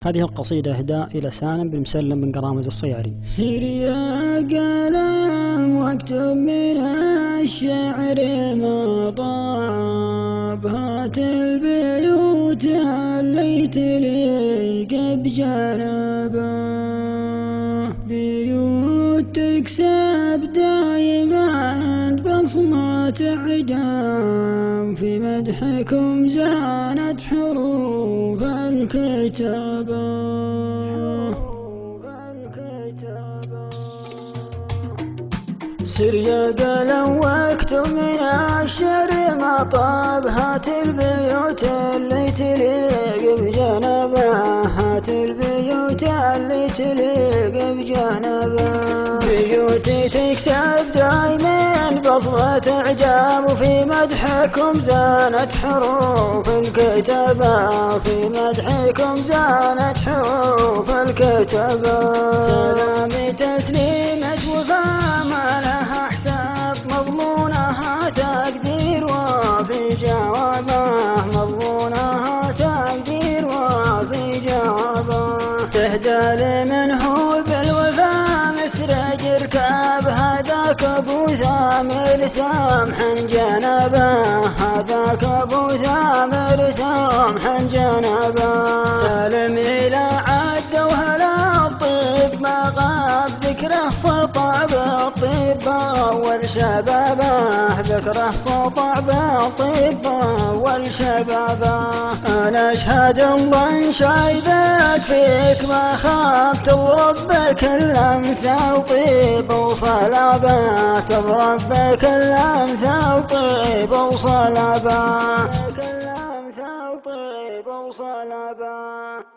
هذه القصيدة إهداء إلى سالم بن مسلم بن قرامز الصياري. سر يا قلم واكتب من الشعر ما طاب، هات البيوت اللي تليق بجنبه، بيوت تكسب دايما بصمات عدام، في مدحكم زانت حروف الكتابة. سر يا قلم واكتب من الشعر ما طاب، هات البيوت اللي تليق بجنبه، هات البيوت اللي تليق بجنبه، بيوتي تكسب دايما بصمة إعجاب، وفي مدحكم زانت حروف الكتابة، في مدحكم زانت حروف الكتابة. سلامي تسليمة وفاء ما لها حساب، مضمونها تقدير وفي جوابه، مضمونها تقدير وفي جوابه. تهدى لمنه بالوفاء مسرج ركاب، هذاك ابو ثامر سامحا جنبه، هذاك ابو ثامر سامحا جنبه. سالم الى عد وهلا الطيب ما غاب، ذكره سطع بالطيب اول شبابه، ذكره سطع بالطيب اول شبابه. انا اشهد الله ان شايبك فيك ما خاب، تضرب بكل امثال طيب وصلابه، تضرب بكل امثال طيب وصلابه، كل امثال طيب وصلابه.